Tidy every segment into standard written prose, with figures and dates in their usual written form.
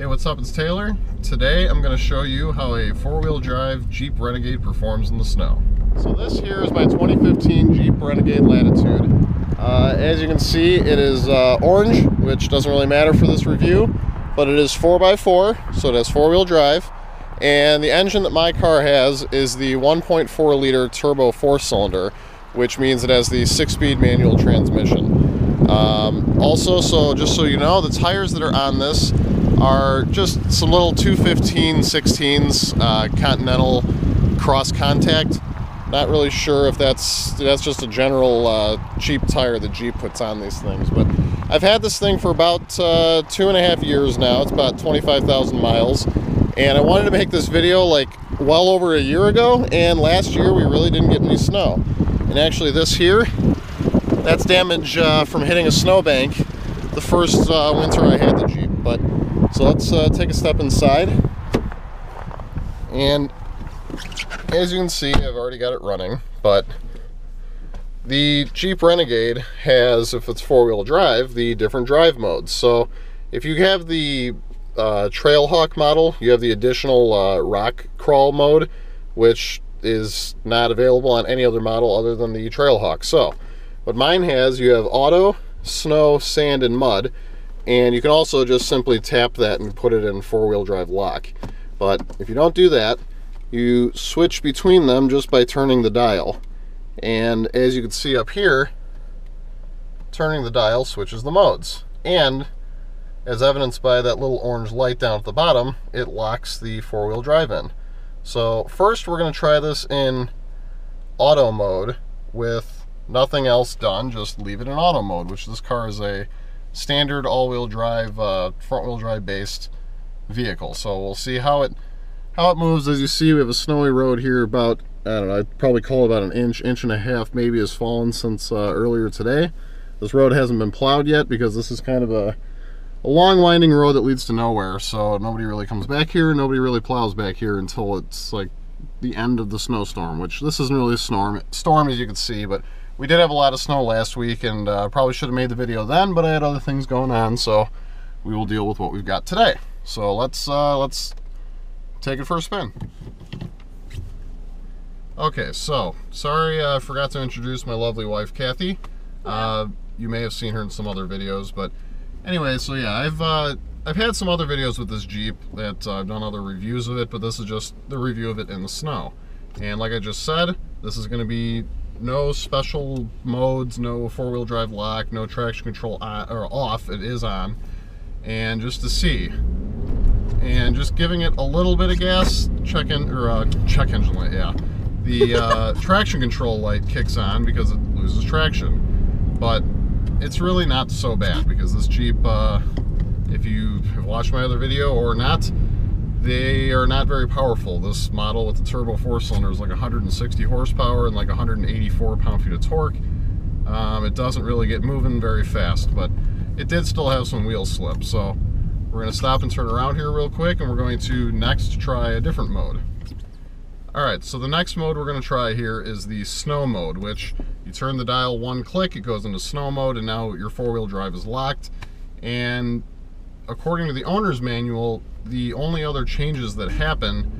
Hey, what's up? It's Taylor. Today I'm going to show you how a four-wheel drive Jeep Renegade performs in the snow. So this here is my 2015 Jeep Renegade Latitude. As you can see, it is orange, which doesn't really matter for this review, but it is 4x4, so it has four-wheel drive. And the engine that my car has is the 1.4 liter turbo 4-cylinder, which means it has the 6-speed manual transmission. Also, so just so you know, the tires that are on this are just some little 215 16s Continental cross contact. Not really sure if that's just a general cheap tire that Jeep puts on these things, but I've had this thing for about 2.5 years now. It's about 25,000 miles, and I wanted to make this video like well over a year ago, and last year we really didn't get any snow. And actually this here, that's damage from hitting a snowbank the first winter I had the Jeep. But so let's take a step inside, and as you can see, I've already got it running. But the Jeep Renegade has, if it's four-wheel drive, the different drive modes. So if you have the Trailhawk model, you have the additional rock crawl mode, which is not available on any other model other than the Trailhawk. So what mine has, you have auto, snow, sand, and mud, and you can also just simply tap that and put it in four-wheel drive lock. But if you don't do that, you switch between them just by turning the dial. And as you can see up here, turning the dial switches the modes. And as evidenced by that little orange light down at the bottom, it locks the four-wheel drive in. So first we're going to try this in auto mode with nothing else done, just leave it in auto mode, which this car is a standard all-wheel drive, front-wheel drive based vehicle. So we'll see how it moves. As you see, we have a snowy road here about, I don't know, I'd probably call it about an inch and a half maybe has fallen since earlier today. This road hasn't been plowed yet because this is kind of a long winding road that leads to nowhere, so nobody really comes back here, nobody really plows back here until it's like the end of the snowstorm, which this isn't really a storm as you can see, but we did have a lot of snow last week, and probably should have made the video then, but I had other things going on, so we will deal with what we've got today. So let's take it for a spin. Okay, so sorry I forgot to introduce my lovely wife Kathy. You may have seen her in some other videos, but anyway, so yeah, I've had some other videos with this Jeep that I've done other reviews of it, but this is just the review of it in the snow. And like I just said, this is going to be no special modes, no four-wheel drive lock, no traction control on or off. It is on, and just to see, and just giving it a little bit of gas, check engine light, yeah. The traction control light kicks on because it loses traction, but it's really not so bad because this Jeep, if you have watched my other video or not, they are not very powerful. This model with the turbo 4-cylinder is like 160 horsepower and like 184 pound-feet of torque. It doesn't really get moving very fast, but it did still have some wheel slip. So we're going to stop and turn around here real quick, and we're going to next try a different mode. Alright, so the next mode we're going to try here is the snow mode, which you turn the dial one click, it goes into snow mode, and now your four-wheel drive is locked. And according to the owner's manual, the only other changes that happen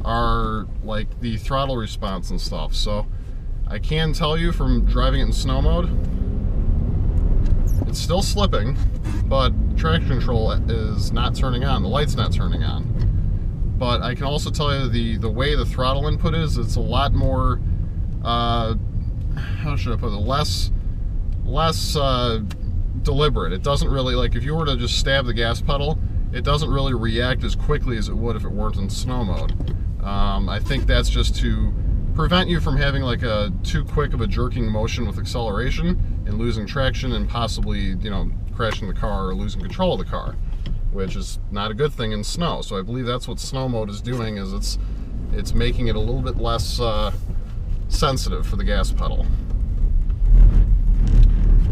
are like the throttle response and stuff. So I can tell you from driving it in snow mode, it's still slipping, but traction control is not turning on, the light's not turning on. But I can also tell you the way the throttle input is, it's a lot more, how should I put it, less deliberate. It doesn't really, like if you were to just stab the gas pedal, it doesn't really react as quickly as it would if it weren't in snow mode. I think that's just to prevent you from having like a too quick of a jerking motion with acceleration and losing traction and possibly, you know, crashing the car or losing control of the car, which is not a good thing in snow. So I believe that's what snow mode is doing, is it's making it a little bit less sensitive for the gas pedal.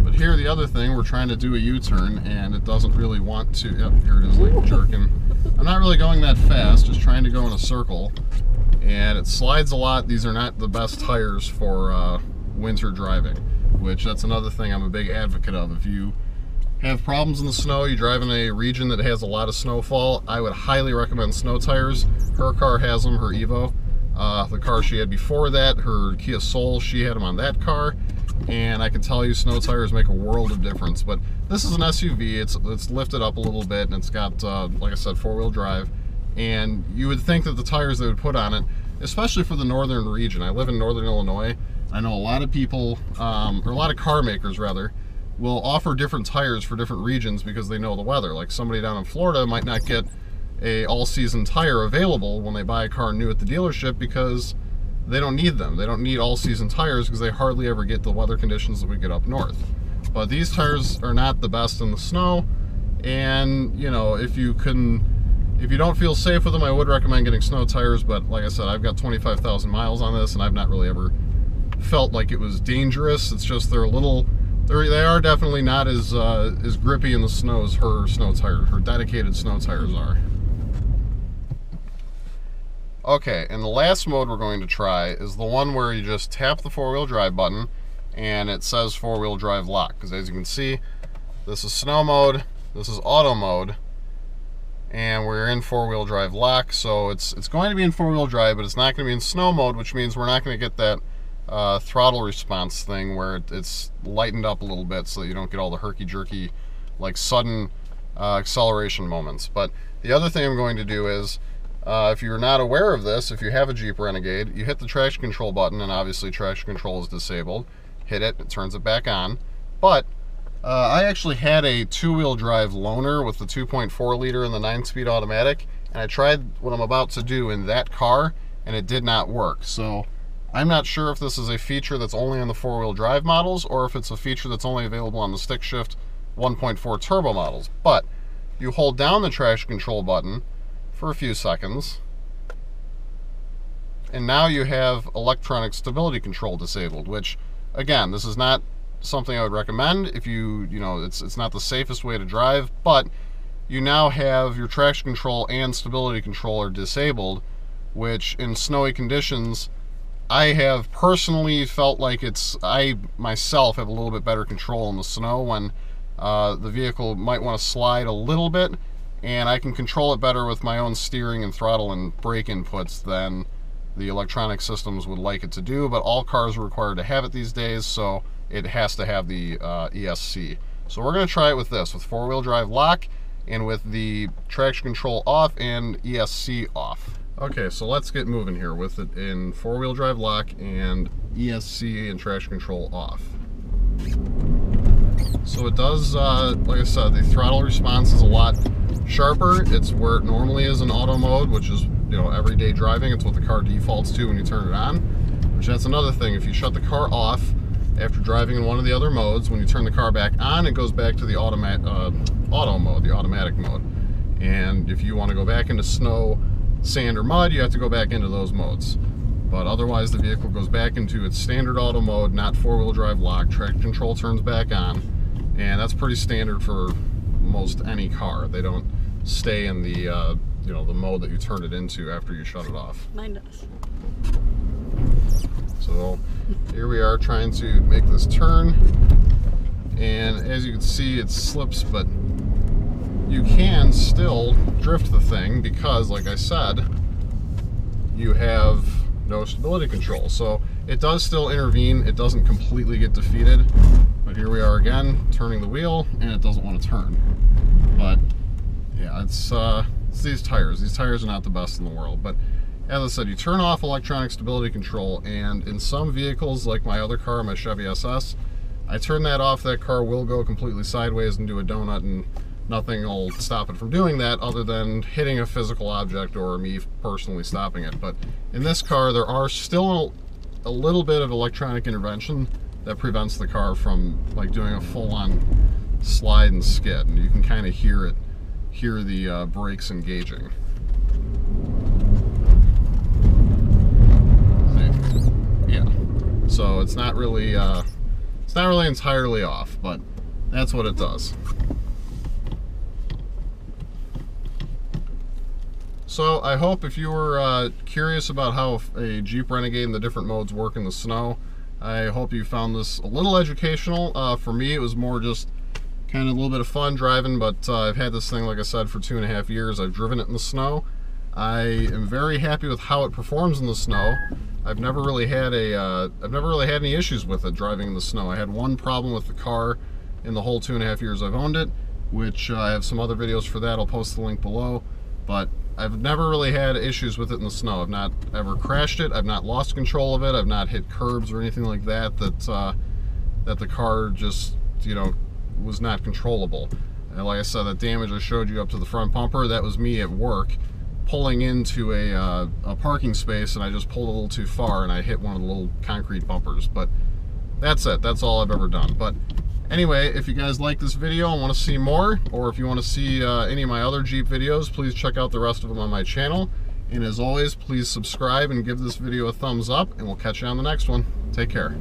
But here, the other thing, we're trying to do a U-turn and it doesn't really want to, yep, here it is, like jerking. I'm not really going that fast, just trying to go in a circle, and it slides a lot. These are not the best tires for winter driving, which that's another thing I'm a big advocate of. If you have problems in the snow, you drive in a region that has a lot of snowfall, I would highly recommend snow tires. Her car has them, her Evo. The car she had before that, her Kia Soul, she had them on that car. And I can tell you snow tires make a world of difference. But this is an SUV, it's lifted up a little bit, and it's got, like I said, four-wheel drive. And you would think that the tires they would put on it, especially for the northern region, I live in northern Illinois, I know a lot of people, or a lot of car makers rather, will offer different tires for different regions because they know the weather. Like somebody down in Florida might not get a all-season tire available when they buy a car new at the dealership because they don't need them. They don't need all-season tires because they hardly ever get the weather conditions that we get up north. But these tires are not the best in the snow, and you know, if you don't feel safe with them, I would recommend getting snow tires. But like I said, I've got 25,000 miles on this, and I've not really ever felt like it was dangerous. It's just they are definitely not as grippy in the snow as her snow tires, her dedicated snow tires are. Okay, and the last mode we're going to try is the one where you just tap the four-wheel drive button and it says four-wheel drive lock. Because as you can see, this is snow mode, this is auto mode, and we're in four-wheel drive lock. So it's going to be in four-wheel drive, but it's not going to be in snow mode, which means we're not going to get that throttle response thing where it's lightened up a little bit so that you don't get all the herky-jerky, like sudden acceleration moments. But the other thing I'm going to do is, if you're not aware of this, if you have a Jeep Renegade, you hit the traction control button, and obviously traction control is disabled. Hit it, it turns it back on. But I actually had a two-wheel drive loaner with the 2.4 liter and the 9-speed automatic, and I tried what I'm about to do in that car, and it did not work. So I'm not sure if this is a feature that's only on the four-wheel drive models, or if it's a feature that's only available on the stick shift 1.4 turbo models. But you hold down the traction control button for a few seconds, and now you have electronic stability control disabled, which again, this is not something I would recommend if you know, it's not the safest way to drive, but you now have your traction control and stability control are disabled, which in snowy conditions I have personally felt like I myself have a little bit better control in the snow when the vehicle might want to slide a little bit, and I can control it better with my own steering and throttle and brake inputs than the electronic systems would like it to do. But all cars are required to have it these days, so it has to have the ESC. So we're going to try it with this, with four-wheel drive lock and with the traction control off and ESC off. Okay, so let's get moving here with it in four-wheel drive lock and ESC and traction control off. So it does, like I said, the throttle response is a lot sharper. It's where it normally is in auto mode, which is, you know, everyday driving. It's what the car defaults to when you turn it on, which that's another thing. If you shut the car off after driving in one of the other modes, when you turn the car back on, it goes back to the auto mode, the automatic mode. And if you want to go back into snow, sand, or mud, you have to go back into those modes. But otherwise, the vehicle goes back into its standard auto mode, not four-wheel drive lock. Traction control turns back on, and that's pretty standard for most any car. They don't stay in the you know, the mode that you turn it into after you shut it off. Mine does. So here we are trying to make this turn, and as you can see, it slips, but you can still drift the thing because, like I said, you have no stability control. So it does still intervene. It doesn't completely get defeated. But here we are again, turning the wheel, and it doesn't want to turn. But yeah, it's these tires. These tires are not the best in the world. But as I said, you turn off electronic stability control, and in some vehicles, like my other car, my Chevy SS, I turn that off, that car will go completely sideways and do a donut, and nothing will stop it from doing that other than hitting a physical object or me personally stopping it. But in this car, there are still a little bit of electronic intervention that prevents the car from like doing a full-on slide and skid, and you can kind of hear the brakes engaging. Yeah, so it's not really entirely off, but that's what it does. So I hope if you were curious about how a Jeep Renegade and the different modes work in the snow, I hope you found this a little educational. For me, it was more just kind of a little bit of fun driving, but I've had this thing, like I said, for 2.5 years. I've driven it in the snow. I am very happy with how it performs in the snow. I've never really had any issues with it driving in the snow. I had one problem with the car in the whole 2.5 years I've owned it, which I have some other videos for that. I'll post the link below. But I've never really had issues with it in the snow. I've not ever crashed it. I've not lost control of it. I've not hit curbs or anything like that. That the car just, you know, was not controllable. And like I said, that damage I showed you up to the front bumper, that was me at work pulling into a parking space, and I just pulled a little too far and I hit one of the little concrete bumpers. But that's it. That's all I've ever done. But anyway, if you guys like this video and want to see more, or if you want to see any of my other Jeep videos, please check out the rest of them on my channel. And as always, please subscribe and give this video a thumbs up, and we'll catch you on the next one. Take care.